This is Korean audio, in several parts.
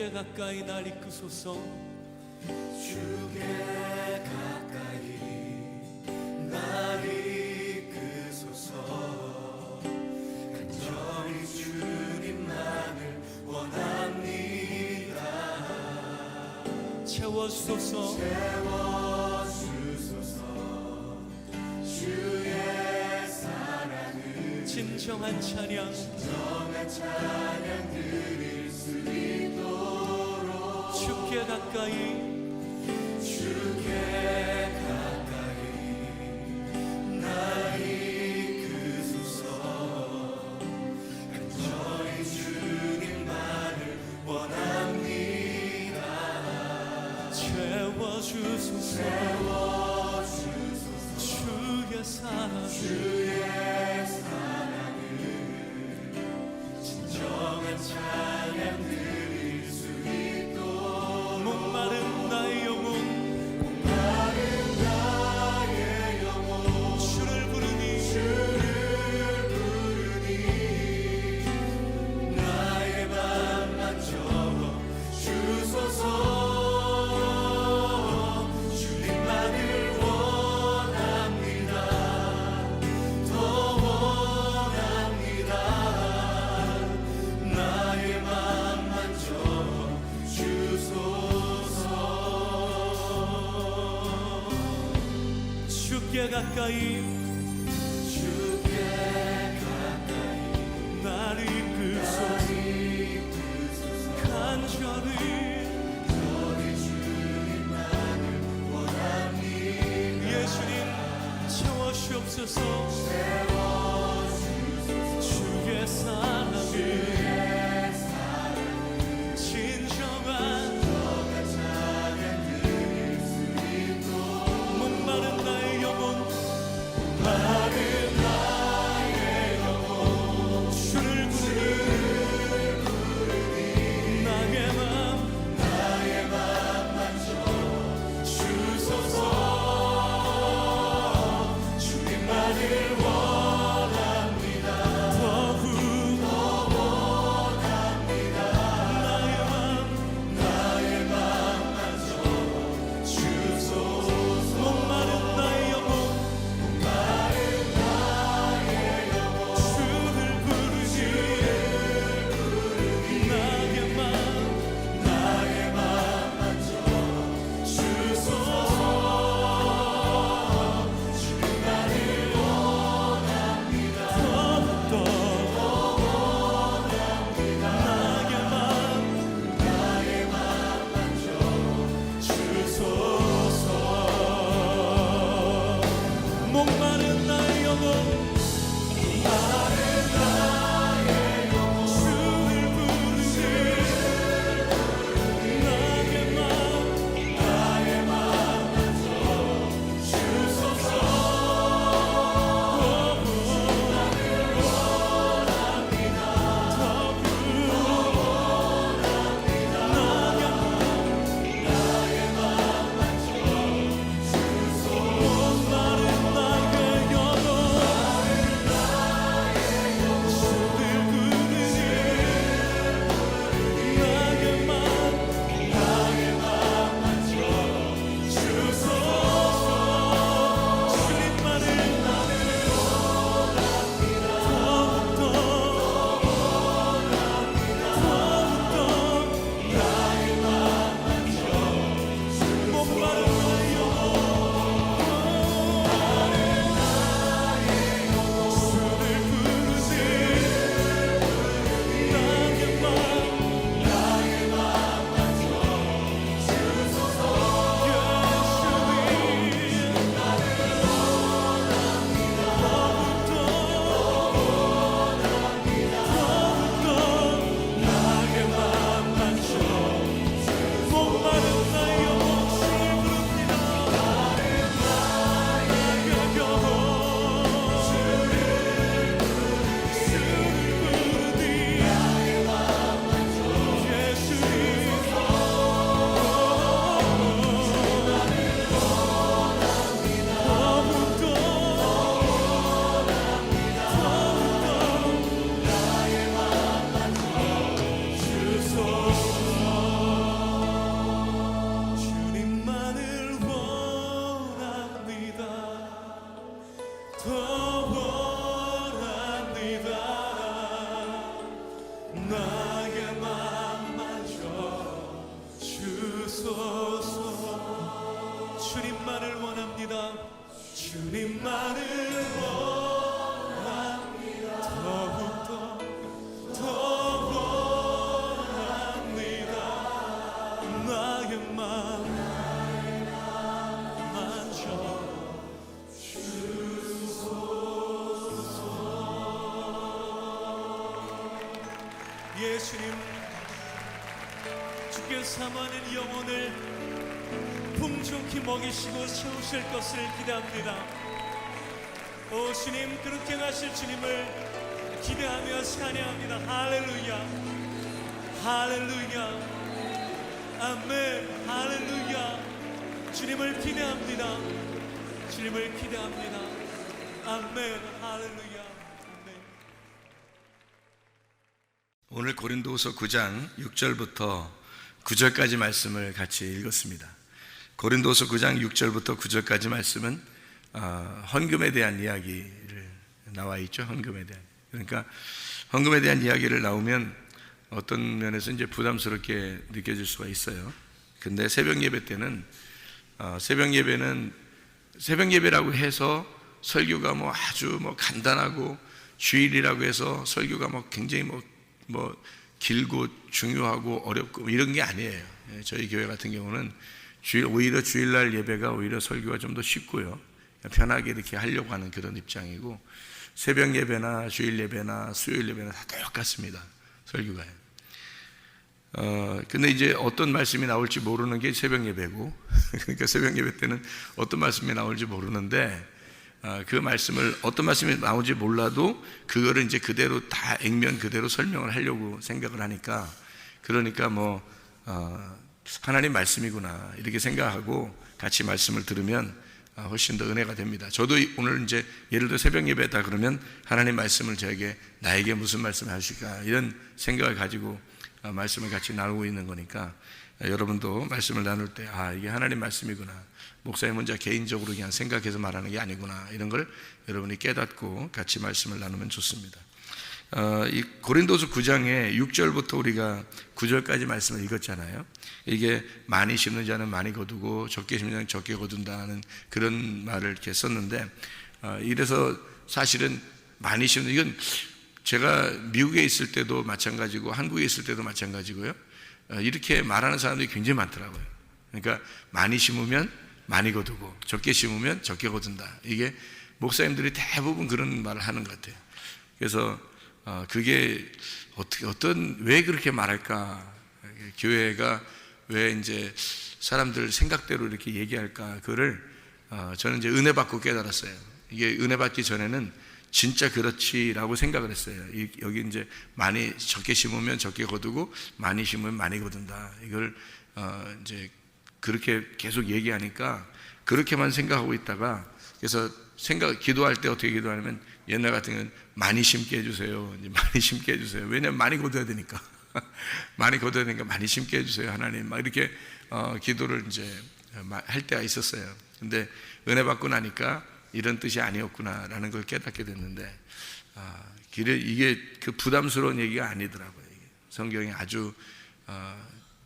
주께 가까이 날 이끄소서. 주께 가까이 날 이끄소서. 간절히 주님만을 원합니다. 채워주소서. 채워주소서. 주의 사랑을 진정한 찬양 드릴 수 있도록 주께 가까이 날 이끄소서. 간절히 주님만을 원합니다. 채워주소서. 주의 사랑을 진정한 찬양 드릴 수 있도록 목마른 나의 영혼 주를 부르니 나의 맘만 적어 주소서. 주님만을 원합니다. 더 원합니다. 나의 맘만 적어 주소서. 주께 가까이 날 이끄소서. 간절히 예수님 채워주옵소서. 주의 사랑을 진정한 목마른 나의 영혼 주를 부르니 나의 맘만 주소서. 주님만을 원합니다. 주님만을 원합니다. 더욱더 더 원합니다. 나의 마음 만져 예수님, 주께 삼하는 영혼을 풍족히 먹이시고 채우실 것을 기대합니다. 오 주님, 그렇게 하실 주님을 기대하며 찬양합니다. 할렐루야, 할렐루야, 아멘, 할렐루야. 주님을 기대합니다. 주님을 기대합니다. 아멘, 할렐루야. 오늘 고린도후서 9장 6절부터 9절까지 말씀을 같이 읽었습니다. 고린도후서 9장 6절부터 9절까지 말씀은 헌금에 대한 이야기를 나와 있죠. 헌금에 대한. 그러니까 헌금에 대한 이야기를 나오면 어떤 면에서 이제 부담스럽게 느껴질 수가 있어요. 근데 새벽 예배 때는 새벽 예배라고 해서 설교가 아주 간단하고 주일이라고 해서 설교가 굉장히 길고 중요하고 어렵고 이런 게 아니에요. 저희 교회 같은 경우는 오히려 주일날 예배가 오히려 설교가 좀 더 쉽고요, 편하게 이렇게 하려고 하는 그런 입장이고, 새벽 예배나 주일 예배나 수요일 예배나 다 똑같습니다, 설교가요. 근데 이제 어떤 말씀이 나올지 모르는 게 새벽 예배고, 그러니까 새벽 예배 때는 어떤 말씀이 나올지 모르는데, 그 말씀을 어떤 말씀이 나오지 몰라도 그거를 이제 그대로 다 액면 그대로 설명을 하려고 생각을 하니까, 그러니까 하나님 말씀이구나 이렇게 생각하고 같이 말씀을 들으면 훨씬 더 은혜가 됩니다. 저도 오늘 이제 예를 들어 새벽 예배다 그러면 하나님 말씀을 나에게 무슨 말씀을 하실까 이런 생각을 가지고 말씀을 같이 나누고 있는 거니까, 여러분도 말씀을 나눌 때 이게 하나님 말씀이구나, 목사님 혼자 개인적으로 그냥 생각해서 말하는 게 아니구나, 이런 걸 여러분이 깨닫고 같이 말씀을 나누면 좋습니다. 이 고린도서 9장에 6절부터 우리가 9절까지 말씀을 읽었잖아요. 이게 많이 심는 자는 많이 거두고 적게 심는 자는 적게 거둔다는 그런 말을 이렇게 썼는데, 이래서 사실은 많이 심는, 이건 제가 미국에 있을 때도 마찬가지고 한국에 있을 때도 마찬가지고요, 이렇게 말하는 사람들이 굉장히 많더라고요. 그러니까 많이 심으면 많이 거두고 적게 심으면 적게 거둔다, 이게 목사님들이 대부분 그런 말을 하는 것 같아요. 그래서 그게 왜 그렇게 말할까, 교회가 왜 이제 사람들 생각대로 이렇게 얘기할까, 그거를 저는 이제 은혜 받고 깨달았어요. 이게 은혜 받기 전에는 진짜 그렇지라고 생각을 했어요. 여기 이제 많이 적게 심으면 적게 거두고 많이 심으면 많이 거둔다, 이걸 이제 그렇게 계속 얘기하니까 그렇게만 생각하고 있다가, 그래서 기도할 때 어떻게 기도하냐면, 옛날 같은 경우는 많이 심게 해주세요, 이제 많이 심게 해주세요. 왜냐면 많이 거둬야 되니까 많이 거둬야 되니까 많이 심게 해주세요 하나님, 이렇게 기도를 이제 할 때가 있었어요. 근데 은혜 받고 나니까 이런 뜻이 아니었구나라는 걸 깨닫게 됐는데, 이게 그 부담스러운 얘기가 아니더라고요. 성경이 아주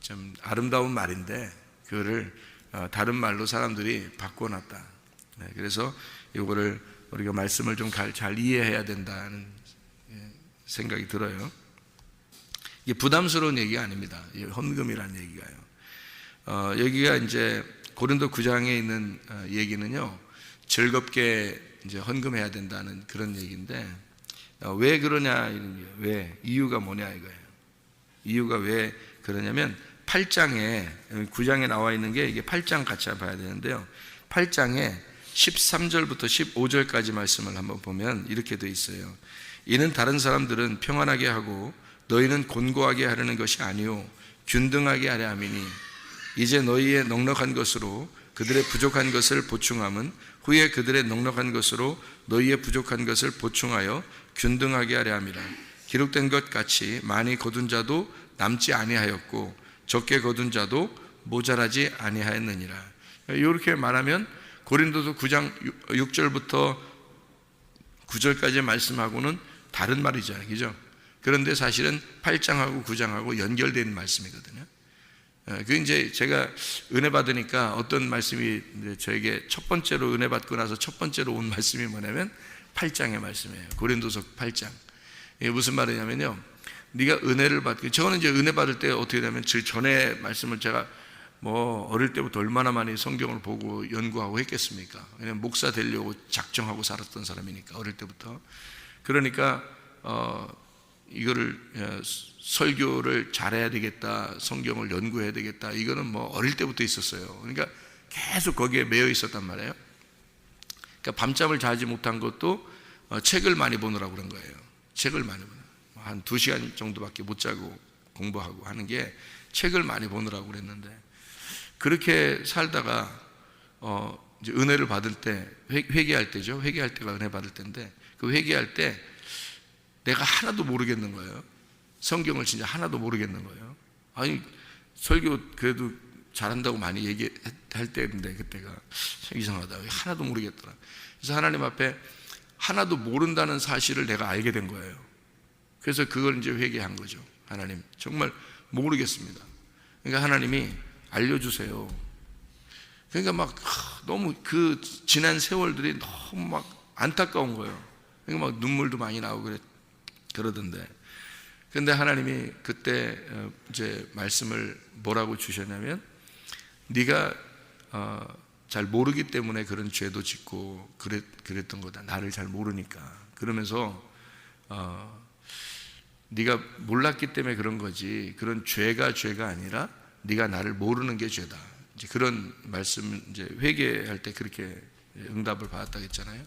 좀 아름다운 말인데 그거를 다른 말로 사람들이 바꿔놨다. 그래서 이거를 우리가 말씀을 좀 잘 이해해야 된다는 생각이 들어요. 이게 부담스러운 얘기가 아닙니다. 헌금이라는 얘기가요. 여기가 이제 고린도 9장에 있는 얘기는요, 즐겁게 이제 헌금해야 된다는 그런 얘기인데, 왜 그러냐, 왜, 이유가 뭐냐 이거예요. 이유가 왜 그러냐면 8장에, 9장에 나와 있는 게 이게 8장 같이 봐야 되는데요, 8장에 13절부터 15절까지 말씀을 한번 보면 이렇게 돼 있어요. 이는 다른 사람들은 평안하게 하고 너희는 곤고하게 하려는 것이 아니요 균등하게 하려 함이니, 이제 너희의 넉넉한 것으로 그들의 부족한 것을 보충함은 후에 그들의 넉넉한 것으로 너희의 부족한 것을 보충하여 균등하게 하려 함이라. 기록된 것 같이 많이 거둔 자도 남지 아니하였고 적게 거둔 자도 모자라지 아니하였느니라. 이렇게 말하면 고린도서 9장 6절부터 9절까지 말씀하고는 다른 말이잖아요, 그죠? 그런데 사실은 8장하고 9장하고 연결된 말씀이거든요. 그 이제 제가 은혜 받으니까 어떤 말씀이 저에게 첫 번째로 은혜 받고 나서 첫 번째로 온 말씀이 뭐냐면 8장의 말씀이에요. 고린도서 8장. 이게 무슨 말이냐면요. 네가 은혜를 받고, 저는 이제 은혜 받을 때 어떻게 되냐면 그 전에 말씀을 제가 뭐 어릴 때부터 얼마나 많이 성경을 보고 연구하고 했겠습니까? 왜냐면 목사 되려고 작정하고 살았던 사람이니까 어릴 때부터. 그러니까 이거를 설교를 잘해야 되겠다, 성경을 연구해야 되겠다, 이거는 뭐 어릴 때부터 있었어요. 그러니까 계속 거기에 매여 있었단 말이에요. 그러니까 밤잠을 자지 못한 것도 책을 많이 보느라고 그런 거예요. 책을 많이 보느라고. 한 2시간 정도밖에 못 자고 공부하고 하는 게 책을 많이 보느라고 그랬는데, 그렇게 살다가 이제 은혜를 받을 때, 회개할 때죠. 회개할 때가 은혜 받을 때인데, 그 회개할 때 내가 하나도 모르겠는 거예요. 성경을 진짜 하나도 모르겠는 거예요. 아니, 설교 그래도 잘한다고 많이 얘기할 때인데 그때가 이상하다, 하나도 모르겠더라. 그래서 하나님 앞에 하나도 모른다는 사실을 내가 알게 된 거예요. 그래서 그걸 이제 회개한 거죠. 하나님, 정말 모르겠습니다. 그러니까 하나님이 알려주세요. 그러니까 막 너무 그 지난 세월들이 너무 막 안타까운 거예요. 그러니까 막 눈물도 많이 나오고 그러던데, 근데 하나님이 그때 이제 말씀을 뭐라고 주셨냐면, 네가 잘 모르기 때문에 그런 죄도 짓고 그랬던 거다. 나를 잘 모르니까. 그러면서 네가 몰랐기 때문에 그런 거지, 그런 죄가 아니라 네가 나를 모르는 게 죄다. 이제 그런 말씀, 이제 회개할 때 그렇게 응답을 받았다고 했잖아요.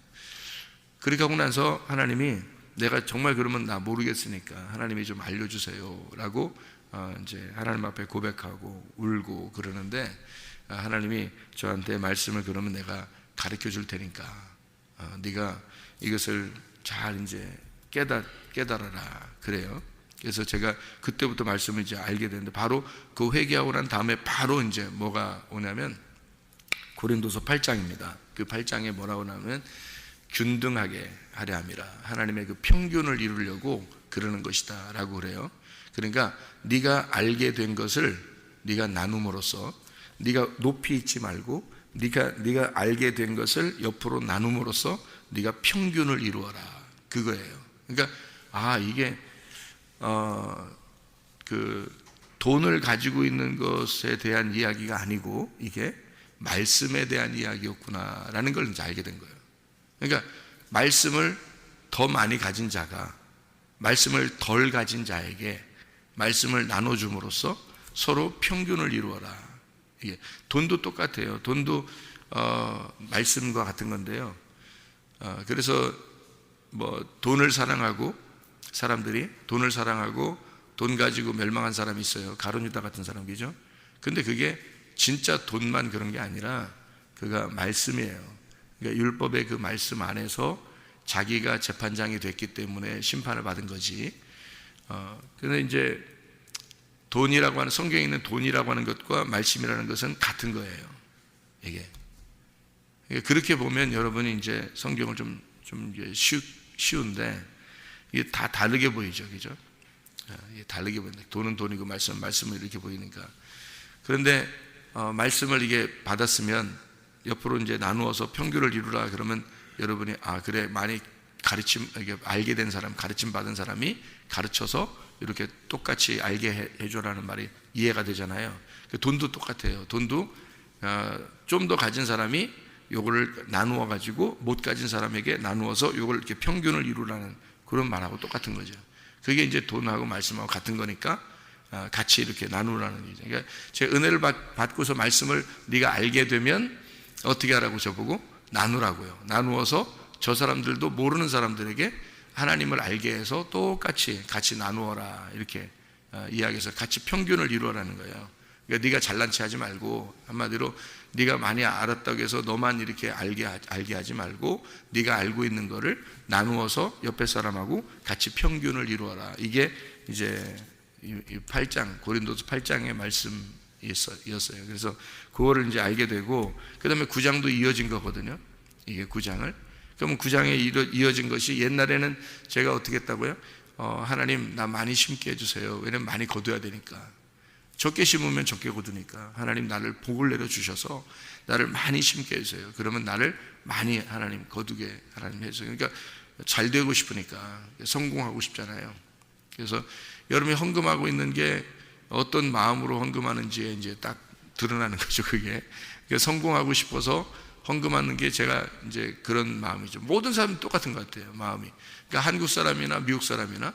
그렇게 하고 나서 하나님이, 내가 정말 그러면 나 모르겠으니까 하나님이 좀 알려주세요 라고 이제 하나님 앞에 고백하고 울고 그러는데, 하나님이 저한테 말씀을, 그러면 내가 가르쳐 줄 테니까 네가 이것을 잘 이제 깨달아라 그래요. 그래서 제가 그때부터 말씀을 이제 알게 됐는데, 바로 그 회개하고 난 다음에 바로 이제 뭐가 오냐면 고린도서 8장입니다. 그 8장에 뭐라고 나오면, 균등하게 하려 함이라, 하나님의 그 평균을 이루려고 그러는 것이다 라고 그래요. 그러니까 네가 알게 된 것을 네가 나눔으로써, 네가 높이 있지 말고 네가 알게 된 것을 옆으로 나눔으로써 네가 평균을 이루어라, 그거예요. 그러니까 이게 그 돈을 가지고 있는 것에 대한 이야기가 아니고 이게 말씀에 대한 이야기였구나라는 걸 이제 알게 된 거예요. 그러니까 말씀을 더 많이 가진 자가 말씀을 덜 가진 자에게 말씀을 나눠줌으로써 서로 평균을 이루어라. 이게 돈도 똑같아요. 돈도 말씀과 같은 건데요. 그래서 뭐 돈을 사랑하고, 사람들이 돈을 사랑하고 돈 가지고 멸망한 사람이 있어요. 가룟 유다 같은 사람, 그죠? 근데 그게 진짜 돈만 그런 게 아니라 그가 말씀이에요. 그러니까 율법의 그 말씀 안에서 자기가 재판장이 됐기 때문에 심판을 받은 거지. 근데 이제 돈이라고 하는, 성경에 있는 돈이라고 하는 것과 말씀이라는 것은 같은 거예요. 이게 그렇게 보면 여러분이 이제 성경을 좀 쉬운데 이게 다 다르게 보이죠, 그죠? 이게 다르게 보이는데, 돈은 돈이고 말씀은 이렇게 보이니까. 그런데 말씀을 이게 받았으면 옆으로 이제 나누어서 평균을 이루라 그러면 여러분이 그래, 많이 가르침, 이게 알게 된 사람, 가르침 받은 사람이 가르쳐서 이렇게 똑같이 알게 해줘라는 말이 이해가 되잖아요. 돈도 똑같아요. 돈도 좀 더 가진 사람이 요거를 나누어 가지고 못 가진 사람에게 나누어서 요걸 이렇게 평균을 이루라는 그런 말하고 똑같은 거죠. 그게 이제 돈하고 말씀하고 같은 거니까 같이 이렇게 나누라는 거죠. 그러니까 제 은혜를 받고서 말씀을 네가 알게 되면 어떻게 하라고 저보고? 나누라고요. 나누어서 저 사람들도 모르는 사람들에게 하나님을 알게 해서 똑같이 같이 나누어라, 이렇게 이야기해서 같이 평균을 이루어라는 거예요. 그러니까 네가 잘난 체 하지 말고, 한마디로 네가 많이 알았다고 해서 너만 이렇게 알게 하지 말고 네가 알고 있는 거를 나누어서 옆에 사람하고 같이 평균을 이루어라. 이게 이제 이 8장, 고린도서 8장의 말씀이었어요. 그래서 그거를 이제 알게 되고, 그 다음에 9장도 이어진 거거든요. 이게 9장을. 그러면 9장에 이어진 것이, 옛날에는 제가 어떻게 했다고요? 하나님 나 많이 심게 해주세요. 왜냐면 많이 거둬야 되니까. 적게 심으면 적게 거두니까 하나님 나를 복을 내려주셔서 나를 많이 심게 해주세요. 그러면 나를 많이 하나님 거두게 하나님 해주세요. 그러니까 잘 되고 싶으니까 성공하고 싶잖아요. 그래서 여러분이 헌금하고 있는 게 어떤 마음으로 헌금하는지에 이제 딱 드러나는 거죠. 그게 성공하고 싶어서 헌금하는 게 제가 이제 그런 마음이죠. 모든 사람이 똑같은 것 같아요. 마음이. 그러니까 한국 사람이나 미국 사람이나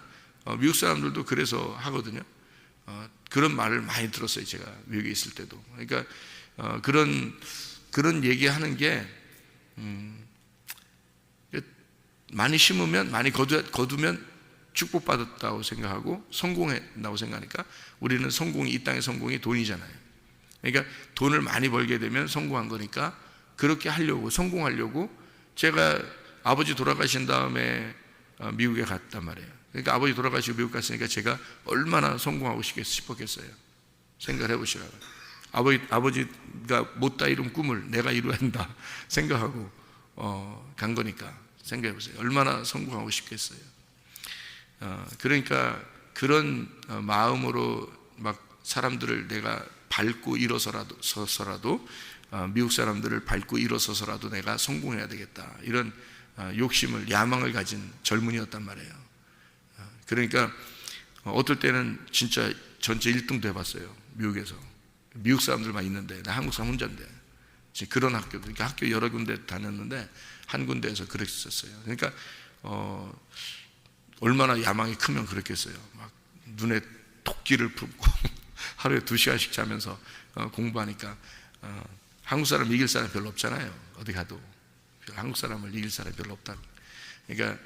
미국 사람들도 그래서 하거든요. 그런 말을 많이 들었어요. 제가 미국에 있을 때도. 그러니까 그런 얘기하는 게 많이 심으면 많이 거두면 축복받았다고 생각하고 성공했다고 생각하니까 우리는 성공이 이 땅의 성공이 돈이잖아요. 그러니까 돈을 많이 벌게 되면 성공한 거니까 그렇게 하려고 성공하려고 제가 아버지 돌아가신 다음에 미국에 갔단 말이에요. 그러니까 아버지 돌아가시고 미국 갔으니까 제가 얼마나 성공하고 싶었겠어요. 생각을 해보시라고요. 아버지가 못다 이룬 꿈을 내가 이루어야 한다 생각하고 간 거니까 생각해보세요. 얼마나 성공하고 싶겠어요. 그러니까 그런 마음으로 막 사람들을 내가 밟고 일어서라도 미국 사람들을 밟고 일어서서라도 내가 성공해야 되겠다 이런 욕심을 야망을 가진 젊은이였단 말이에요. 그러니까 어떨 때는 진짜 전체 1등도 해봤어요. 미국에서. 미국 사람들만 있는데 나 한국 사람 혼자인데 그런 학교, 그러니까 학교 여러 군데 다녔는데 한 군데에서 그랬었어요. 그러니까 얼마나 야망이 크면 그랬겠어요. 막 눈에 토끼를 품고 하루에 2시간씩 자면서 공부하니까 한국 사람 이길 사람 별로 없잖아요. 어디 가도 한국 사람을 이길 사람이 별로 없다고. 그러니까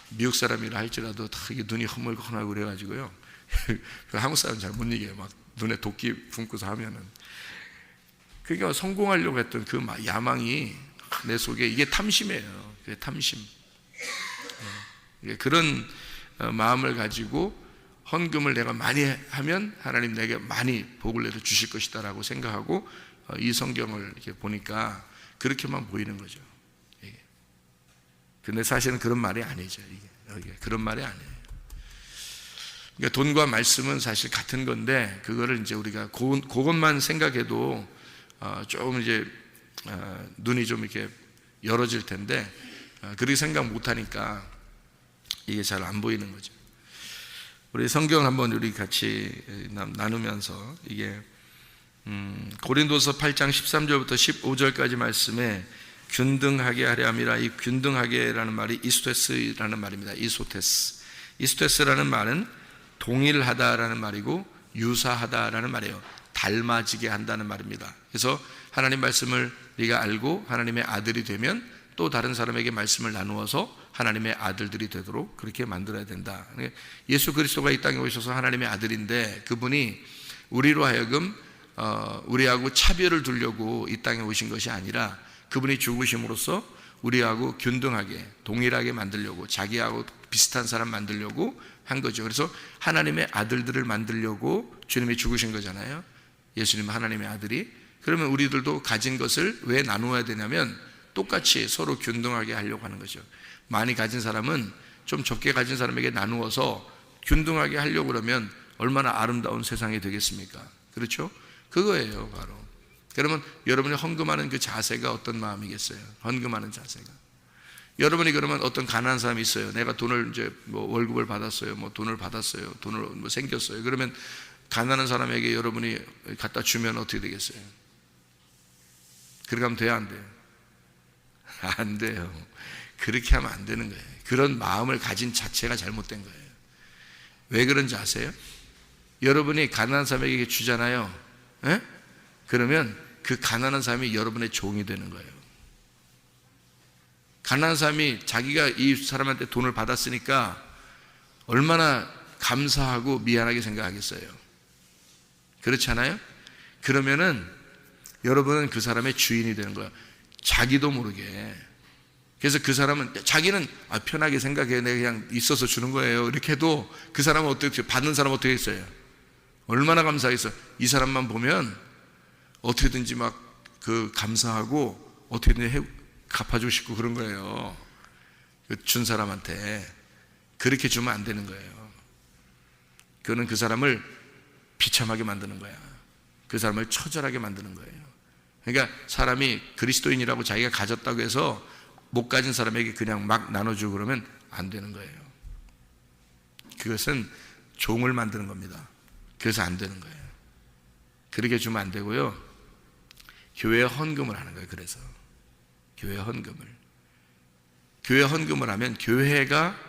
미국 사람이라 할지라도 다 이게 눈이 허물허물하고 그래가지고요. 한국 사람 잘 못 이겨요. 막 눈에 도끼 품고서 하면은. 그러니까 성공하려고 했던 그 야망이 내 속에 이게 탐심이에요. 그게 탐심. 그런 마음을 가지고 헌금을 내가 많이 하면 하나님 내게 많이 복을 내려 주실 것이다라고 생각하고 이 성경을 이렇게 보니까 그렇게만 보이는 거죠. 근데 사실은 그런 말이 아니죠. 이게 그런 말이 아니에요. 그러니까 돈과 말씀은 사실 같은 건데 그거를 이제 우리가 그것만 생각해도 조금 이제 눈이 좀 이렇게 열어질 텐데 그렇게 생각 못하니까 이게 잘 안 보이는 거죠. 우리 성경을 한번 우리 같이 나누면서 이게 고린도서 8장 13절부터 15절까지 말씀에 균등하게 하려 함이라. 이 균등하게라는 말이 이소테스라는 말입니다. 이소테스라는 말은 동일하다라는 말이고 유사하다라는 말이에요. 닮아지게 한다는 말입니다. 그래서 하나님 말씀을 네가 알고 하나님의 아들이 되면 또 다른 사람에게 말씀을 나누어서 하나님의 아들들이 되도록 그렇게 만들어야 된다. 예수 그리스도가 이 땅에 오셔서 하나님의 아들인데 그분이 우리로 하여금 우리하고 차별을 두려고 이 땅에 오신 것이 아니라 그분이 죽으심으로써 우리하고 균등하게 동일하게 만들려고 자기하고 비슷한 사람 만들려고 한 거죠. 그래서 하나님의 아들들을 만들려고 주님이 죽으신 거잖아요. 예수님 하나님의 아들이. 그러면 우리들도 가진 것을 왜 나누어야 되냐면 똑같이 서로 균등하게 하려고 하는 거죠. 많이 가진 사람은 좀 적게 가진 사람에게 나누어서 균등하게 하려고 그러면 얼마나 아름다운 세상이 되겠습니까? 그렇죠? 그거예요 바로. 그러면 여러분이 헌금하는 그 자세가 어떤 마음이겠어요? 헌금하는 자세가. 여러분이 그러면 어떤 가난한 사람이 있어요. 내가 돈을 이제 뭐 월급을 받았어요. 뭐 돈을 받았어요. 돈을 뭐 생겼어요. 그러면 가난한 사람에게 여러분이 갖다 주면 어떻게 되겠어요? 그렇게 하면 돼요? 안 돼요? 안 돼요. 그렇게 하면 안 되는 거예요. 그런 마음을 가진 자체가 잘못된 거예요. 왜 그런지 아세요? 여러분이 가난한 사람에게 주잖아요. 에? 그러면 그 가난한 사람이 여러분의 종이 되는 거예요. 가난한 사람이 자기가 이 사람한테 돈을 받았으니까 얼마나 감사하고 미안하게 생각하겠어요. 그렇지 않아요? 그러면은 여러분은 그 사람의 주인이 되는 거예요. 자기도 모르게. 그래서 그 사람은 자기는 편하게 생각해. 내가 그냥 있어서 주는 거예요. 이렇게 해도 그 사람은 어떻게, 받는 사람은 어떻게 했어요? 얼마나 감사하겠어요. 이 사람만 보면 어떻게든지 막 그 감사하고 어떻게든 갚아주고 싶고 그런 거예요. 준 사람한테. 그렇게 주면 안 되는 거예요. 그거는 그 사람을 비참하게 만드는 거야. 그 사람을 처절하게 만드는 거예요. 그러니까 사람이 그리스도인이라고 자기가 가졌다고 해서 못 가진 사람에게 그냥 막 나눠주고 그러면 안 되는 거예요. 그것은 종을 만드는 겁니다. 그래서 안 되는 거예요. 그렇게 주면 안 되고요. 교회에 헌금을 하는 거예요. 그래서 교회 헌금을 하면 교회가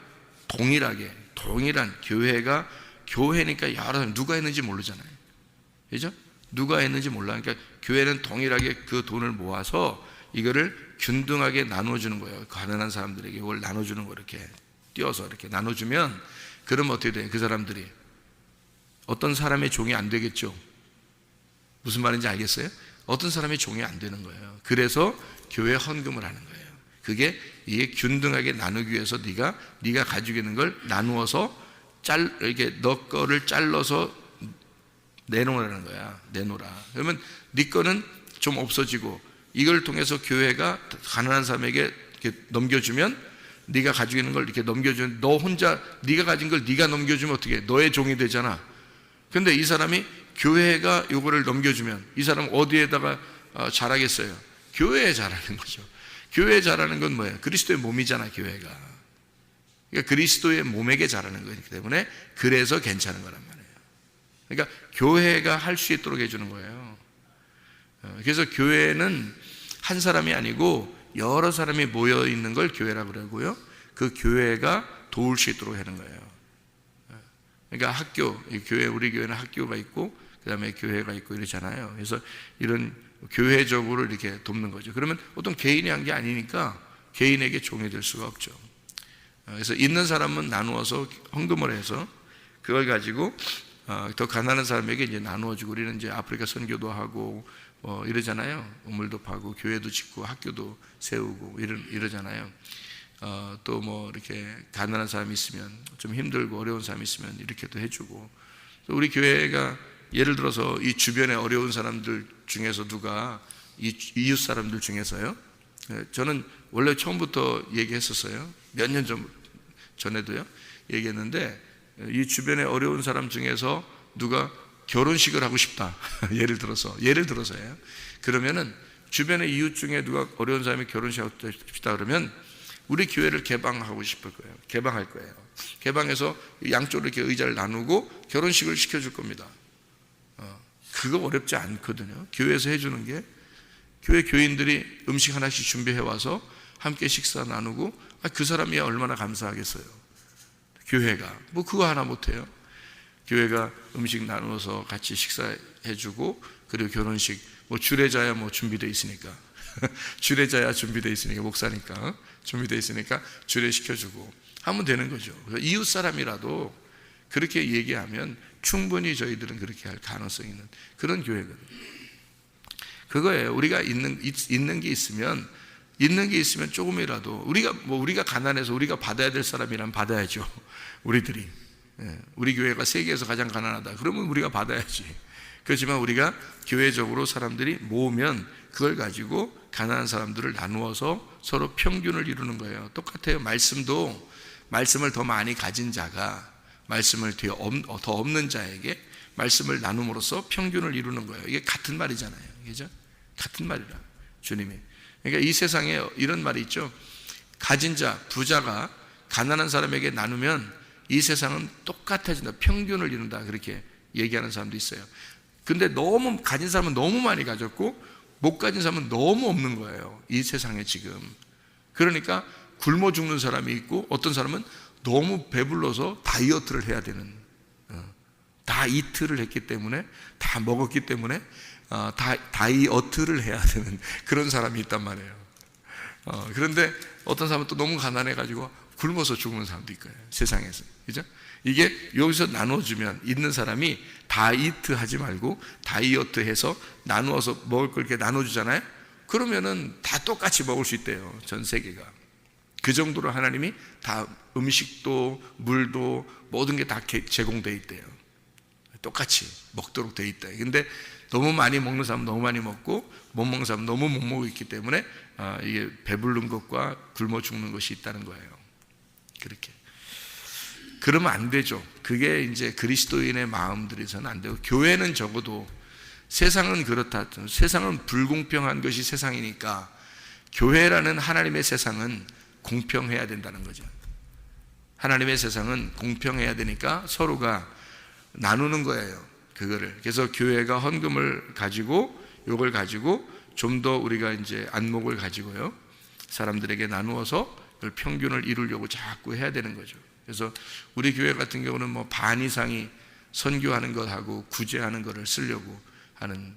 동일한 교회가 교회니까 여러 사람 누가 했는지 모르잖아요. 그죠? 누가 했는지 몰라. 그러니까 교회는 동일하게 그 돈을 모아서 이거를 균등하게 나눠주는 거예요. 가난한 사람들에게 이걸 나눠주는 거 이렇게 띄어서 이렇게 나눠주면 그러면 어떻게 돼요? 그 사람들이 어떤 사람의 종이 안 되겠죠. 무슨 말인지 알겠어요? 어떤 사람의 종이 안 되는 거예요. 그래서 교회 헌금을 하는 거예요. 그게 이게 균등하게 나누기 위해서 네가 가지고 있는 걸 나누어서 이렇게 너 거를 잘라서 내놓으라는 거야. 내놓으라. 그러면 네 거는 좀 없어지고 이걸 통해서 교회가 가난한 사람에게 이렇게 넘겨주면 네가 가지고 있는 걸 이렇게 넘겨주면 너 혼자 네가 가진 걸 네가 넘겨주면 어떻게 해? 너의 종이 되잖아. 근데 이 사람이 교회가 요거를 넘겨주면 이 사람 어디에다가 잘하겠어요? 교회에 잘하는 거죠. 교회에 잘하는 건 뭐예요? 그리스도의 몸이잖아, 교회가. 그러니까 그리스도의 몸에게 잘하는 거기 때문에 그래서 괜찮은 거란 말이에요. 그러니까 교회가 할 수 있도록 해주는 거예요. 그래서 교회는 한 사람이 아니고 여러 사람이 모여 있는 걸 교회라고 그러고요. 그 교회가 도울 수 있도록 하는 거예요. 그러니까 학교, 우리 교회는 학교가 있고 그다음에 교회가 있고 이러잖아요. 그래서 이런 교회적으로 이렇게 돕는 거죠. 그러면 어떤 개인이 한 게 아니니까 개인에게 종이 될 수가 없죠. 그래서 있는 사람은 나누어서 헌금을 해서 그걸 가지고 더 가난한 사람에게 이제 나누어주고 우리는 이제 아프리카 선교도 하고 이러잖아요. 우물도 파고 교회도 짓고 학교도 세우고 이러잖아요. 또 뭐 이렇게 가난한 사람이 있으면 좀 힘들고 어려운 사람이 있으면 이렇게도 해주고 우리 교회가 예를 들어서 이 주변에 어려운 사람들 중에서 누가 이웃 사람들 중에서요. 저는 원래 처음부터 얘기했었어요. 몇 년 전에도요. 얘기했는데 이 주변에 어려운 사람 중에서 누가 결혼식을 하고 싶다. 예를 들어서요. 그러면은 주변에 이웃 중에 누가 어려운 사람이 결혼식 하고 싶다 그러면 우리 교회를 개방하고 싶을 거예요. 개방할 거예요. 개방해서 양쪽으로 이렇게 의자를 나누고 결혼식을 시켜줄 겁니다. 그거 어렵지 않거든요. 교회에서 해주는 게 교회 교인들이 음식 하나씩 준비해 와서 함께 식사 나누고 그 사람이 얼마나 감사하겠어요. 교회가 뭐 그거 하나 못해요. 교회가 음식 나누어서 같이 식사해주고 그리고 결혼식 뭐 주례자야 뭐 준비되어 있으니까 주례자야 준비되어 있으니까 목사니까 준비되어 있으니까 주례시켜주고 하면 되는 거죠. 이웃 사람이라도 그렇게 얘기하면 충분히 저희들은 그렇게 할 가능성이 있는 그런 교회거든요. 그거예요. 우리가 있는 게 있으면 조금이라도 우리가 가난해서 우리가 받아야 될 사람이라면 받아야죠. 우리들이 우리 교회가 세계에서 가장 가난하다. 그러면 우리가 받아야지. 그렇지만 우리가 교회적으로 사람들이 모으면 그걸 가지고 가난한 사람들을 나누어서 서로 평균을 이루는 거예요. 똑같아요. 말씀을 더 많이 가진 자가 말씀을 더 없는 자에게 말씀을 나눔으로써 평균을 이루는 거예요. 이게 같은 말이잖아요. 그죠? 같은 말이라 주님이. 그러니까 이 세상에 이런 말이 있죠. 가진 자, 부자가 가난한 사람에게 나누면 이 세상은 똑같아진다. 평균을 이룬다. 그렇게 얘기하는 사람도 있어요. 근데 너무 가진 사람은 너무 많이 가졌고 못 가진 사람은 너무 없는 거예요. 이 세상에 지금. 그러니까 굶어 죽는 사람이 있고 어떤 사람은 너무 배불러서 다이어트를 해야 되는 다 이틀을 했기 때문에 다 먹었기 때문에 다이어트를 해야 되는 그런 사람이 있단 말이에요. 그런데 어떤 사람은 또 너무 가난해가지고 굶어서 죽는 사람도 있고요. 세상에서. 그죠? 이게 여기서 나눠주면 있는 사람이 다이어트 하지 말고 다이어트 해서 나누어서 먹을 걸 이렇게 나눠주잖아요. 그러면은 다 똑같이 먹을 수 있대요. 전 세계가. 그 정도로 하나님이 다 음식도 물도 모든 게 다 제공되어 있대요. 똑같이 먹도록 되어 있다. 근데 너무 많이 먹는 사람은 너무 많이 먹고 못 먹는 사람은 너무 못 먹고 있기 때문에 이게 배부른 것과 굶어 죽는 것이 있다는 거예요. 그렇게. 그러면 안 되죠. 그게 이제 그리스도인의 마음들에서는 안 되고, 교회는 적어도 세상은 그렇다. 세상은 불공평한 것이 세상이니까 교회라는 하나님의 세상은 공평해야 된다는 거죠. 하나님의 세상은 공평해야 되니까 서로가 나누는 거예요. 그거를. 그래서 교회가 헌금을 가지고, 요걸 가지고 좀 더 우리가 이제 안목을 가지고요, 사람들에게 나누어서 그걸 평균을 이루려고 자꾸 해야 되는 거죠. 그래서 우리 교회 같은 경우는 뭐 반 이상이 선교하는 것하고 구제하는 것을 쓰려고 하는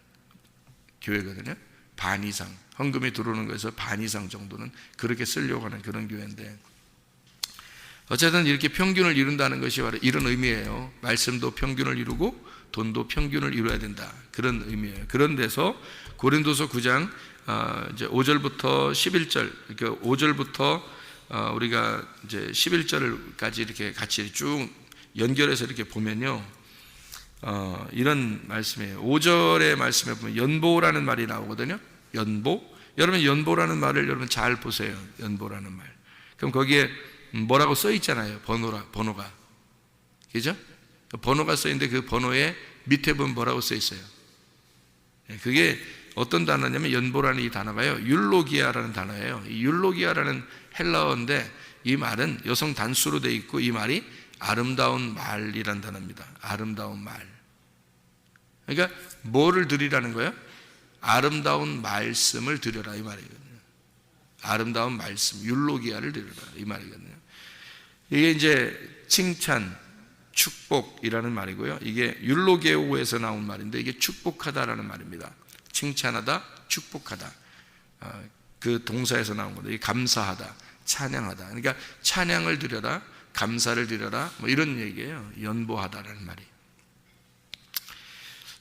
교회거든요. 반 이상, 헌금이 들어오는 거에서 반 이상 정도는 그렇게 쓰려고 하는 그런 교회인데, 어쨌든 이렇게 평균을 이룬다는 것이 바로 이런 의미예요. 말씀도 평균을 이루고 돈도 평균을 이루어야 된다, 그런 의미예요. 그런 데서 고린도서 9장 이제 5절부터 11절, 그러니까 5절부터 우리가 이제 11절까지 이렇게 같이 쭉 연결해서 이렇게 보면요, 이런 말씀이에요. 5절의 말씀에 보면 연보라는 말이 나오거든요. 연보. 여러분, 연보라는 말을 여러분 잘 보세요. 연보라는 말. 그럼 거기에 뭐라고 써 있잖아요. 번호가. 그죠? 번호가 써 있는데 그 번호에 밑에 보면 뭐라고 써 있어요. 그게 어떤 단어냐면, 연보라는 이 단어가요, 율로기아라는 단어예요. 이 율로기아라는 헬라어인데 이 말은 여성 단수로 되어 있고, 이 말이 아름다운 말이라는 단어입니다. 아름다운 말. 그러니까 뭐를 드리라는 거예요? 아름다운 말씀을 드려라, 이 말이거든요. 아름다운 말씀, 율로기아를 드려라, 이 말이거든요. 이게 이제 칭찬, 축복이라는 말이고요. 이게 율로게오에서 나온 말인데, 이게 축복하다라는 말입니다. 칭찬하다, 축복하다. 그 동사에서 나온 거죠. 이게 감사하다, 찬양하다. 그러니까 찬양을 드려라, 감사를 드려라, 뭐 이런 얘기예요. 연보하다라는 말이.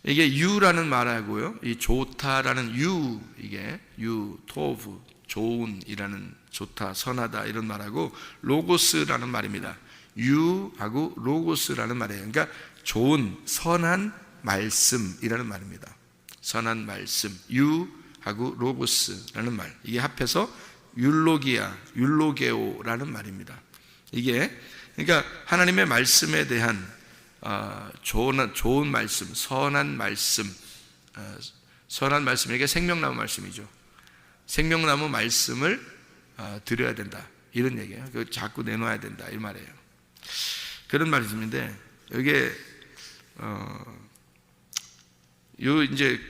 이게 유라는 말하고요, 이 좋다라는 유, 이게 유, 토브, 좋은이라는, 좋다, 선하다 이런 말하고, 로고스라는 말입니다. 유하고 로고스라는 말이에요. 그러니까 좋은, 선한 말씀이라는 말입니다. 선한 말씀, 유하고 로고스라는 말, 이게 합해서 율로기아, 율로게오라는 말입니다. 이게 그러니까 하나님의 말씀에 대한 좋은 말씀, 선한 말씀, 선한 말씀, 이게 생명나무 말씀이죠. 생명나무 말씀을 드려야 된다, 이런 얘기예요. 그거 자꾸 내놓아야 된다, 이 말이에요. 그런 말씀인데, 이게 요 이제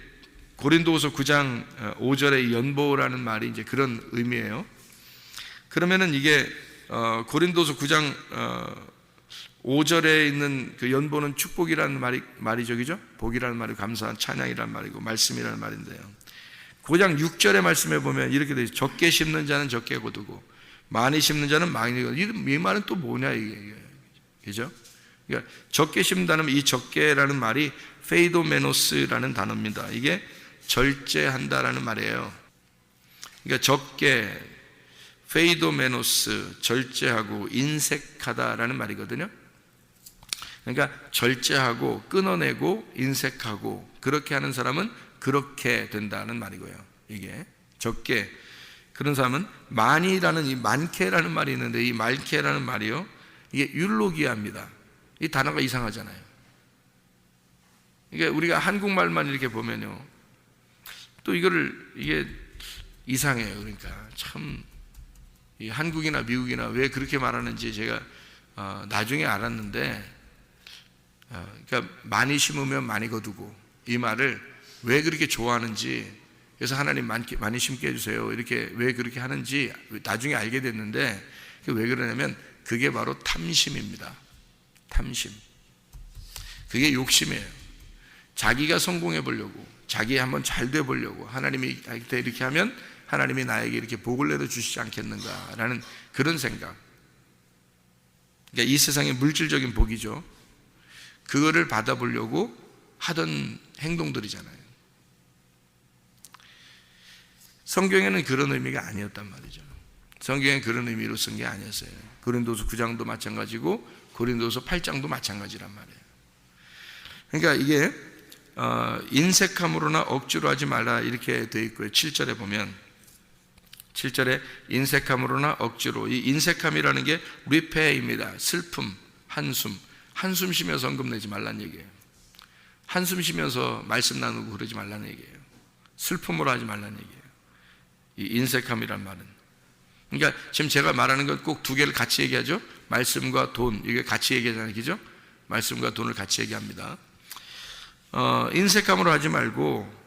고린도후서 9장 5절의 연보라는 말이 이제 그런 의미예요. 그러면은 이게 고린도후서 9장 5절에 있는 그 연보는 축복이라는 말이죠, 그죠? 복이라는 말이고, 감사한 찬양이라는 말이고, 말씀이라는 말인데요. 9장 6절의 말씀에 보면 이렇게 되어 있어요. 적게 심는 자는 적게 거두고 많이 심는 자는 많이 거두고. 이 말은 또 뭐냐, 이게, 그죠? 그러니까 적게 심는다는, 이 적게라는 말이 페이도메노스라는 단어입니다. 이게 절제한다라는 말이에요. 그러니까 적게, 페이도메노스, 절제하고 인색하다라는 말이거든요. 그러니까 절제하고 끊어내고 인색하고 그렇게 하는 사람은 그렇게 된다는 말이고요. 이게 적게, 그런 사람은 많이라는, 이 많게라는 말이 있는데, 이 많게라는 말이요, 이게 율로기아입니다. 이 단어가 이상하잖아요. 이게 우리가 한국말만 이렇게 보면요, 또 이게 이상해요. 그러니까 참, 이 한국이나 미국이나 왜 그렇게 말하는지 제가 나중에 알았는데, 그러니까 많이 심으면 많이 거두고, 이 말을 왜 그렇게 좋아하는지, 그래서 하나님 많이 심게 해주세요, 이렇게 왜 그렇게 하는지 나중에 알게 됐는데, 왜 그러냐면 그게 바로 탐심입니다. 탐심. 그게 욕심이에요. 자기가 성공해 보려고, 자기 한번 잘 돼 보려고, 하나님이 이렇게 하면 하나님이 나에게 이렇게 복을 내려 주시지 않겠는가라는 그런 생각. 그러니까 이 세상의 물질적인 복이죠. 그거를 받아보려고 하던 행동들이잖아요. 성경에는 그런 의미가 아니었단 말이죠. 성경엔 그런 의미로 쓴 게 아니었어요. 고린도서 9장도 마찬가지고 고린도서 8장도 마찬가지란 말이에요. 그러니까 이게 인색함으로나 억지로 하지 말라, 이렇게 되어 있고요. 7절에 보면, 7절에 인색함으로나 억지로, 이 인색함이라는 게 리페입니다. 슬픔, 한숨 쉬면서 헌금 내지 말란 얘기예요. 한숨 쉬면서 말씀 나누고 그러지 말라는 얘기예요. 슬픔으로 하지 말라는 얘기예요. 이 인색함이란 말은. 그러니까 지금 제가 말하는 건 꼭 두 개를 같이 얘기하죠. 말씀과 돈, 이게 같이 얘기하잖아요. 그죠? 말씀과 돈을 같이 얘기합니다. 인색함으로 하지 말고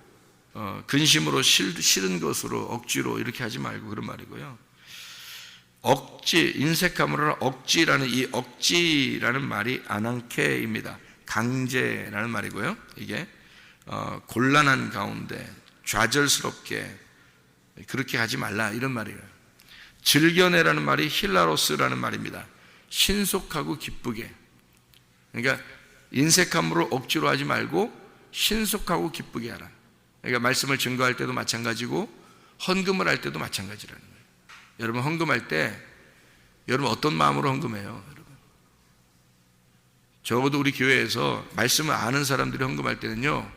근심으로 싫은 것으로 억지로 이렇게 하지 말고 그런 말이고요. 억지, 인색함으로 억지라는 이 억지라는 말이 아난케입니다. 강제라는 말이고요. 이게 곤란한 가운데 좌절스럽게 그렇게 하지 말라 이런 말이에요. 즐겨내라는 말이 힐라로스라는 말입니다. 신속하고 기쁘게. 그러니까 인색함으로 억지로 하지 말고 신속하고 기쁘게 하라. 그러니까 말씀을 증거할 때도 마찬가지고 헌금을 할 때도 마찬가지라는 거예요. 여러분 헌금할 때 여러분 어떤 마음으로 헌금해요? 여러분 적어도 우리 교회에서 말씀을 아는 사람들이 헌금할 때는요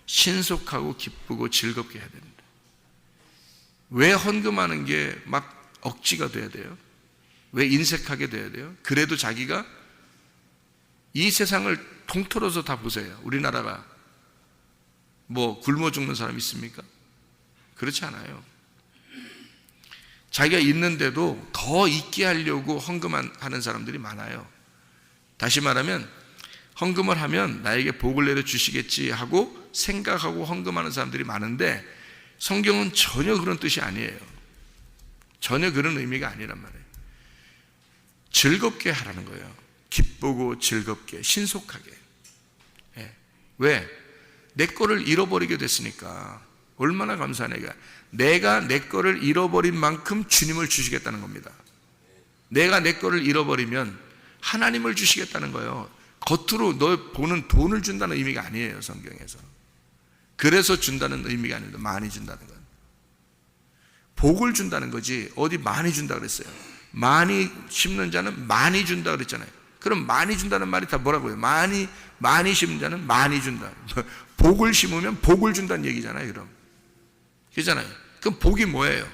신속하고 기쁘고 즐겁게 해야 됩니다. 왜 헌금하는 게 막 억지가 돼야 돼요? 왜 인색하게 돼야 돼요? 그래도 자기가 이 세상을 통틀어서 다 보세요. 우리나라가 뭐 굶어 죽는 사람 있습니까? 그렇지 않아요. 자기가 있는데도 더 있게 하려고 헌금하는 사람들이 많아요. 다시 말하면 헌금을 하면 나에게 복을 내려 주시겠지 하고 생각하고 헌금하는 사람들이 많은데 성경은 전혀 그런 뜻이 아니에요. 전혀 그런 의미가 아니란 말이에요. 즐겁게 하라는 거예요. 기쁘고 즐겁게 신속하게. 왜? 내 거를 잃어버리게 됐으니까 얼마나 감사하네. 내가 내 거를 잃어버린 만큼 주님을 주시겠다는 겁니다. 내가 내 거를 잃어버리면 하나님을 주시겠다는 거예요. 겉으로 너 보는 돈을 준다는 의미가 아니에요. 성경에서. 그래서 준다는 의미가 아닙니다. 많이 준다는 건 복을 준다는 거지 어디 많이 준다 그랬어요. 많이 심는 자는 많이 준다 그랬잖아요. 그럼 많이 준다는 말이 다 뭐라고요? 많이 심는 자는 많이 준다. 복을 심으면 복을 준다는 얘기잖아요. 그럼 그잖아요. 그럼 복이 뭐예요?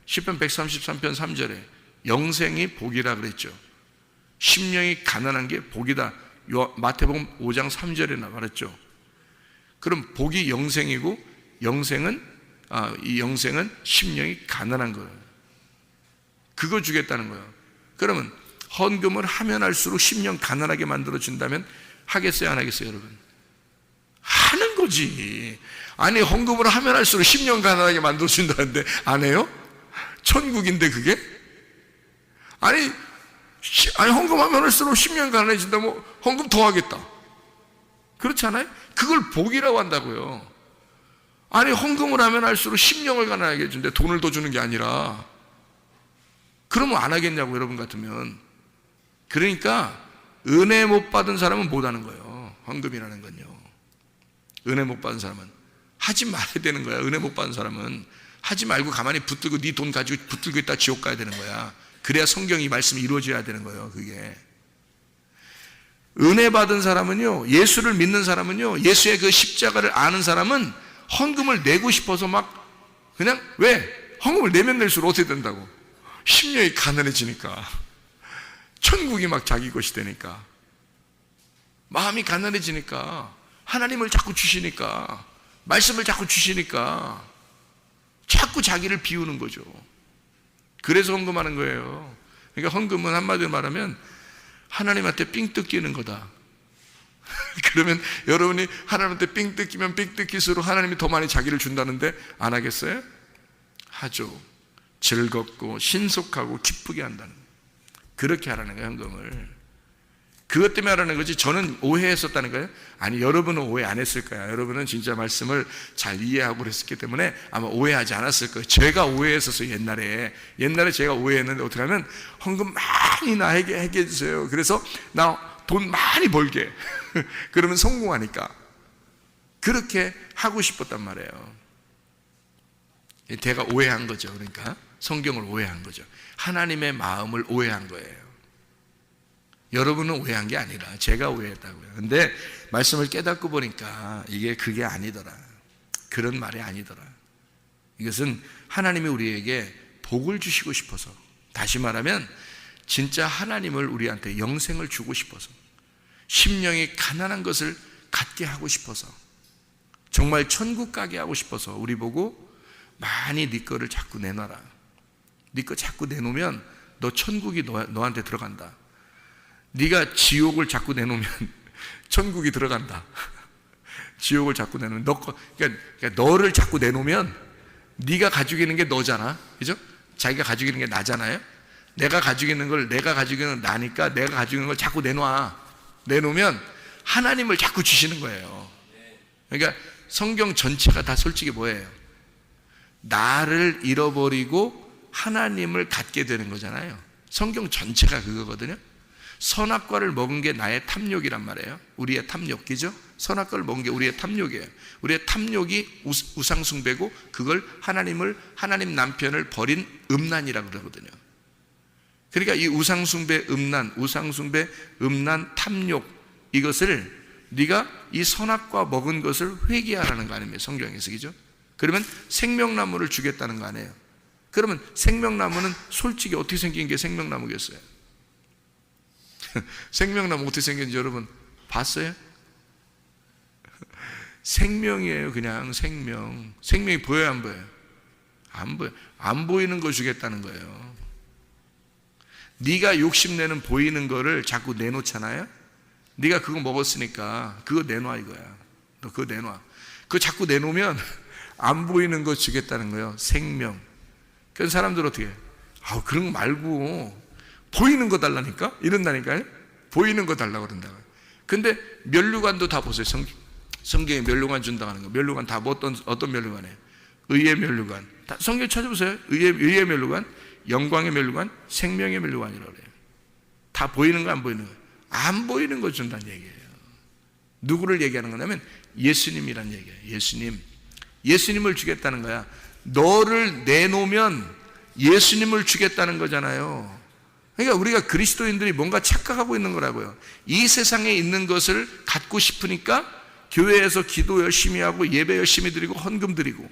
시편 133편 3절에 영생이 복이라 그랬죠. 심령이 가난한 게 복이다. 마태복음 5장 3절에 말했죠. 그럼 복이 영생이고 이 영생은 심령이 가난한 거예요. 그거 주겠다는 거예요. 그러면 헌금을 하면 할수록 심령 가난하게 만들어 준다면 하겠어요, 안 하겠어요, 여러분? 하는 거지. 아니 헌금을 하면 할수록 심령 가난하게 만들어 준다는데 안 해요? 천국인데 그게? 아니 헌금하면 할수록 심령 가난해진다면 헌금 더 하겠다. 그렇지 않아요? 그걸 복이라고 한다고요. 아니 헌금을 하면 할수록 심령을 가난하게 해준대. 돈을 더 주는 게 아니라. 그러면 안 하겠냐고 여러분 같으면. 그러니까 은혜 못 받은 사람은 못 하는 거예요. 헌금이라는 건요. 은혜 못 받은 사람은 하지 말아야 되는 거야. 은혜 못 받은 사람은 하지 말고 가만히 붙들고 네 돈 가지고 붙들고 있다 지옥 가야 되는 거야. 그래야 성경이 말씀이 이루어져야 되는 거예요. 그게 은혜 받은 사람은요, 예수를 믿는 사람은요, 예수의 그 십자가를 아는 사람은 헌금을 내고 싶어서 막 그냥 왜? 헌금을 내면 낼수록 어떻게 된다고? 심령이 가난해지니까. 천국이 막 자기 것이 되니까. 마음이 가난해지니까. 하나님을 자꾸 주시니까. 말씀을 자꾸 주시니까. 자꾸 자기를 비우는 거죠. 그래서 헌금하는 거예요. 그러니까 헌금은 한마디로 말하면 하나님한테 삥 뜯기는 거다. 그러면 여러분이 하나님한테 삥 뜯기면 삥 뜯길수록 하나님이 더 많이 자기를 준다는데 안 하겠어요? 하죠. 즐겁고 신속하고 기쁘게 한다는 거예요. 그렇게 하라는 거예요, 헌금을. 그것 때문에 하라는 거지 저는 오해했었다는 거예요? 아니, 여러분은 오해 안 했을 거야. 여러분은 진짜 말씀을 잘 이해하고 그랬었기 때문에 아마 오해하지 않았을 거예요. 제가 오해했었어요. 옛날에 제가 오해했는데 어떻게 하면 헌금 많이 나에게 해주세요. 그래서 나 돈 많이 벌게. 그러면 성공하니까 그렇게 하고 싶었단 말이에요. 제가 오해한 거죠. 그러니까 성경을 오해한 거죠. 하나님의 마음을 오해한 거예요. 여러분은 오해한 게 아니라 제가 오해했다고요. 근데 말씀을 깨닫고 보니까 이게 그게 아니더라. 그런 말이 아니더라. 이것은 하나님이 우리에게 복을 주시고 싶어서, 다시 말하면 진짜 하나님을 우리한테 영생을 주고 싶어서, 심령이 가난한 것을 갖게 하고 싶어서, 정말 천국 가게 하고 싶어서 우리 보고 많이 네 거를 자꾸 내놔라. 네 거 자꾸 내놓으면 너 천국이 너한테 들어간다. 네가 지옥을 자꾸 내놓으면 천국이 들어간다. 지옥을 자꾸 내놓으면 그러니까 너를 자꾸 내놓으면 네가 가지고 있는 게 너잖아, 그죠? 자기가 가지고 있는 게 나잖아요. 내가 가지고 있는 건 나니까 내가 가지고 있는 걸 자꾸 내놓으면 하나님을 자꾸 주시는 거예요. 그러니까 성경 전체가 다 솔직히 뭐예요? 나를 잃어버리고 하나님을 갖게 되는 거잖아요. 성경 전체가 그거거든요. 선악과를 먹은 게 나의 탐욕이란 말이에요. 우리의 탐욕, 그죠? 선악과를 먹은 게 우리의 탐욕이에요. 우리의 탐욕이 우상숭배고, 그걸 하나님 남편을 버린 음란이라고 그러거든요. 그러니까 이 우상숭배 음란, 탐욕, 이것을 네가 이 선악과 먹은 것을 회개하라는 거 아닙니까? 성경에서, 그죠? 그러면 생명나무를 주겠다는 거 아니에요? 그러면 생명나무는 솔직히 어떻게 생긴 게 생명나무겠어요? 생명나무 어떻게 생겼는지 여러분 봤어요? 생명이에요. 그냥 생명. 생명이 보여요, 안 보여요? 안 보여요. 안 보이는 거 주겠다는 거예요. 네가 욕심내는 보이는 거를 자꾸 내놓잖아요. 네가 그거 먹었으니까 그거 내놔, 이거야. 너 그거 내놔. 그거 자꾸 내놓으면 안 보이는 거 주겠다는 거예요. 생명. 그런 사람들 어떻게 해요? 그런 거 말고 보이는 거 달라니까? 이런다니까요? 보이는 거 달라고 그런다고요. 근데 면류관도 다 보세요. 성경에 면류관 준다고 하는 거. 면류관 다 어떤 면류관이에요? 의의 면류관. 다 성경 찾아보세요. 의의 면류관, 영광의 면류관, 생명의 면류관이라고 그래요. 다 보이는 거, 안 보이는 거? 안 보이는 거 준다는 얘기예요. 누구를 얘기하는 거냐면 예수님이란 얘기예요. 예수님을 주겠다는 거야. 너를 내놓으면 예수님을 주겠다는 거잖아요. 그러니까 우리가 그리스도인들이 뭔가 착각하고 있는 거라고요. 이 세상에 있는 것을 갖고 싶으니까 교회에서 기도 열심히 하고 예배 열심히 드리고 헌금 드리고,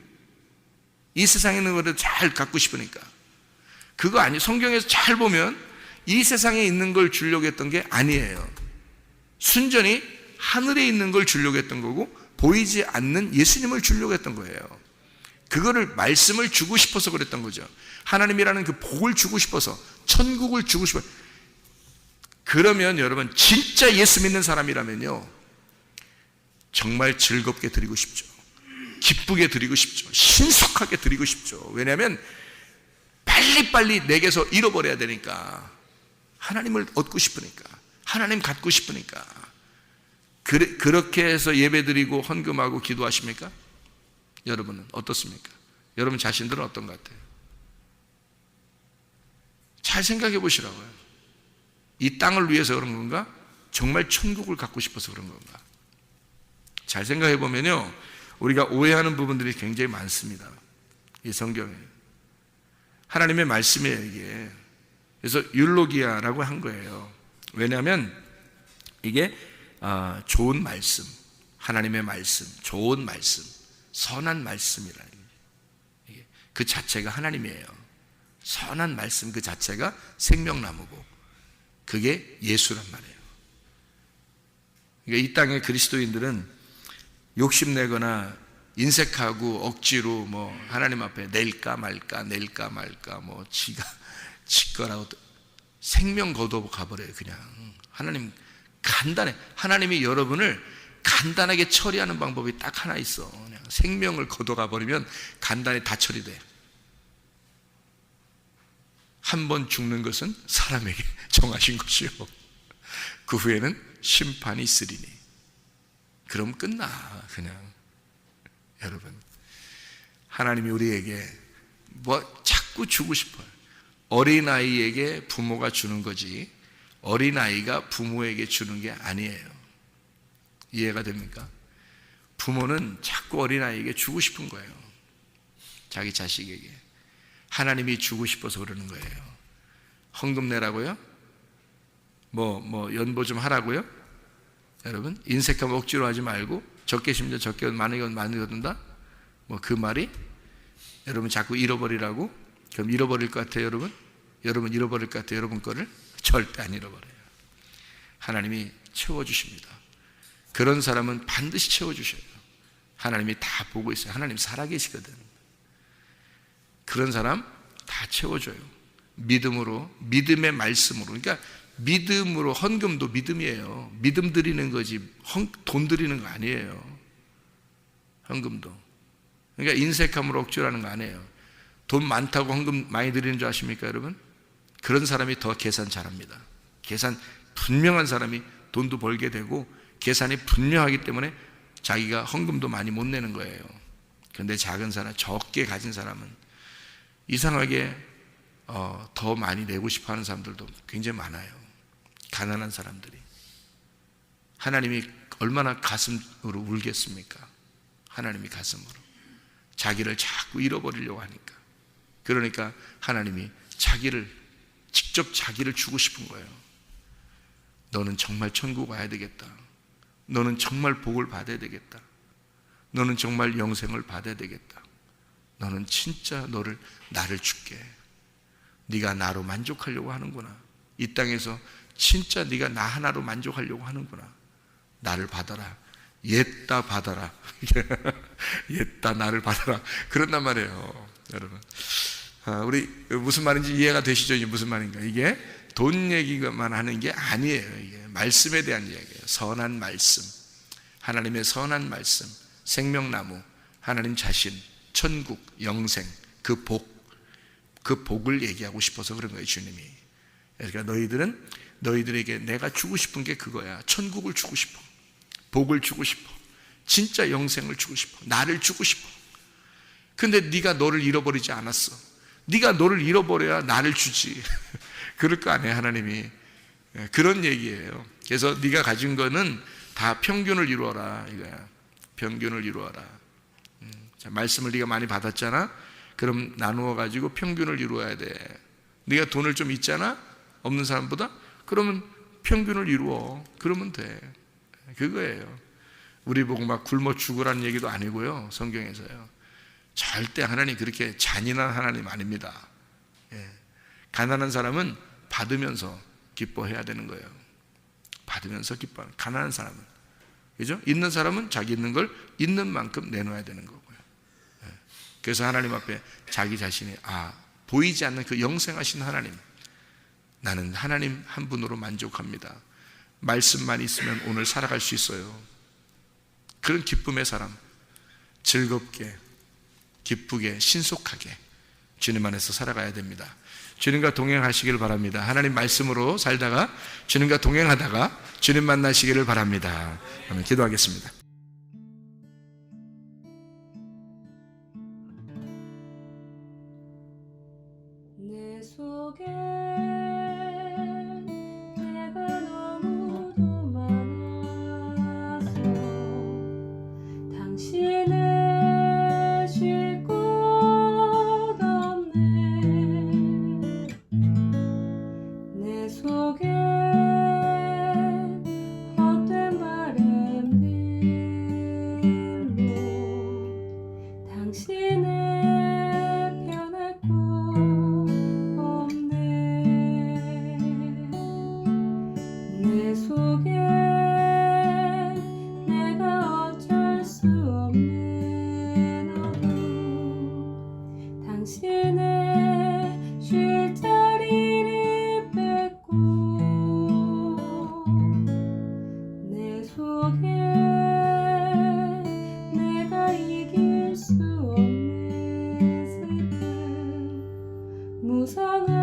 이 세상에 있는 것을 잘 갖고 싶으니까. 그거 아니에요. 성경에서 잘 보면 이 세상에 있는 걸 주려고 했던 게 아니에요. 순전히 하늘에 있는 걸 주려고 했던 거고, 보이지 않는 예수님을 주려고 했던 거예요. 그거를 말씀을 주고 싶어서 그랬던 거죠. 하나님이라는 그 복을 주고 싶어서, 천국을 주고 싶어서. 그러면 여러분 진짜 예수 믿는 사람이라면요, 정말 즐겁게 드리고 싶죠. 기쁘게 드리고 싶죠. 신속하게 드리고 싶죠. 왜냐하면 빨리빨리 내게서 잃어버려야 되니까. 하나님을 얻고 싶으니까, 하나님 갖고 싶으니까. 그렇게 해서 예배드리고 헌금하고 기도하십니까? 여러분은 어떻습니까? 여러분 자신들은 어떤 것 같아요? 잘 생각해 보시라고요. 이 땅을 위해서 그런 건가? 정말 천국을 갖고 싶어서 그런 건가? 잘 생각해 보면요, 우리가 오해하는 부분들이 굉장히 많습니다. 이 성경에 하나님의 말씀이에요, 이게. 그래서 율로기아라고 한 거예요. 왜냐하면 이게 좋은 말씀, 하나님의 말씀, 좋은 말씀, 선한 말씀이라는 게, 그 자체가 하나님이에요. 선한 말씀 그 자체가 생명나무고, 그게 예수란 말이에요. 그러니까 이 땅의 그리스도인들은 욕심내거나 인색하고 억지로 뭐 하나님 앞에 낼까 말까 뭐 지 거라고 생명 거두어 가버려요. 그냥 하나님 간단해. 하나님이 여러분을 간단하게 처리하는 방법이 딱 하나 있어. 그냥 생명을 거둬가 버리면 간단히 다 처리돼. 한 번 죽는 것은 사람에게 정하신 것이요, 그 후에는 심판이 있으리니. 그럼 끝나. 그냥 여러분, 하나님이 우리에게 뭐 자꾸 주고 싶어요. 어린아이에게 부모가 주는 거지 어린아이가 부모에게 주는 게 아니에요. 이해가 됩니까? 부모는 자꾸 어린아이에게 주고 싶은 거예요. 자기 자식에게. 하나님이 주고 싶어서 그러는 거예요. 헌금 내라고요? 뭐 연보 좀 하라고요? 여러분, 인색하면 억지로 하지 말고 적게 심자 적게 많이 거둔다? 뭐 그 말이 여러분 자꾸 잃어버리라고? 그럼 잃어버릴 것 같아요, 여러분? 여러분 잃어버릴 것 같아요, 여러분 거를? 절대 안 잃어버려요. 하나님이 채워주십니다. 그런 사람은 반드시 채워주셔요. 하나님이 다 보고 있어요. 하나님 살아계시거든. 그런 사람 다 채워줘요. 믿음으로, 믿음의 말씀으로. 그러니까 믿음으로, 헌금도 믿음이에요. 믿음 드리는 거지 돈 드리는 거 아니에요. 헌금도. 그러니까 인색함으로 억지라는 거 아니에요. 돈 많다고 헌금 많이 드리는 줄 아십니까, 여러분? 그런 사람이 더 계산 잘합니다. 계산 분명한 사람이 돈도 벌게 되고 계산이 분명하기 때문에 자기가 헌금도 많이 못 내는 거예요. 그런데 작은 사람, 적게 가진 사람은 이상하게 더 많이 내고 싶어 하는 사람들도 굉장히 많아요. 가난한 사람들이. 하나님이 얼마나 가슴으로 울겠습니까? 하나님이 가슴으로. 자기를 자꾸 잃어버리려고 하니까. 그러니까 하나님이 직접 자기를 주고 싶은 거예요. 너는 정말 천국 와야 되겠다. 너는 정말 복을 받아야 되겠다. 너는 정말 영생을 받아야 되겠다. 너는 진짜 나를 줄게. 네가 나로 만족하려고 하는구나. 이 땅에서 진짜 네가 나 하나로 만족하려고 하는구나. 나를 받아라. 옛다 받아라. 옛다 나를 받아라. 그런단 말이에요, 여러분. 우리 무슨 말인지 이해가 되시죠? 이게 무슨 말인가? 이게 돈 얘기만 하는 게 아니에요. 이게 말씀에 대한 이야기예요. 선한 말씀, 하나님의 선한 말씀, 생명나무, 하나님 자신, 천국, 영생, 그 복을 얘기하고 싶어서 그런 거예요, 주님이. 그러니까 너희들에게 내가 주고 싶은 게 그거야. 천국을 주고 싶어. 복을 주고 싶어. 진짜 영생을 주고 싶어. 나를 주고 싶어. 근데 네가 너를 잃어버리지 않았어. 네가 너를 잃어버려야 나를 주지. 그럴 거 아니에요, 하나님이. 그런 얘기예요. 그래서 네가 가진 거는 다 평균을 이루어라 이거야. 평균을 이루어라. 자, 말씀을 네가 많이 받았잖아. 그럼 나누어 가지고 평균을 이루어야 돼. 네가 돈을 좀 있잖아, 없는 사람보다. 그러면 평균을 이루어. 그러면 돼. 그거예요. 우리 보고 막 굶어 죽으라는 얘기도 아니고요, 성경에서요. 절대 하나님 그렇게 잔인한 하나님 아닙니다. 가난한 사람은 받으면서 기뻐해야 되는 거예요. 받으면서 기뻐하는, 가난한 사람은. 그죠? 있는 사람은 자기 있는 걸 있는 만큼 내놓아야 되는 거고요. 그래서 하나님 앞에 자기 자신이 보이지 않는 그 영생하신 하나님, 나는 하나님 한 분으로 만족합니다. 말씀만 있으면 오늘 살아갈 수 있어요. 그런 기쁨의 사람, 즐겁게, 기쁘게, 신속하게 주님 안에서 살아가야 됩니다. 주님과 동행하시기를 바랍니다. 하나님 말씀으로 살다가 주님과 동행하다가 주님 만나시기를 바랍니다. 그러면 기도하겠습니다. 내 속에 내가 너무도 많아서 당신을 쉴 곳 없네. 내 속에 헛된 바램들로 당신을 내 속에 내가 어쩔 수 없는 어둠, 당신의 쉴 자리를 뺏고 내 속에 내가 이길 수 없는 슬픔, 무성한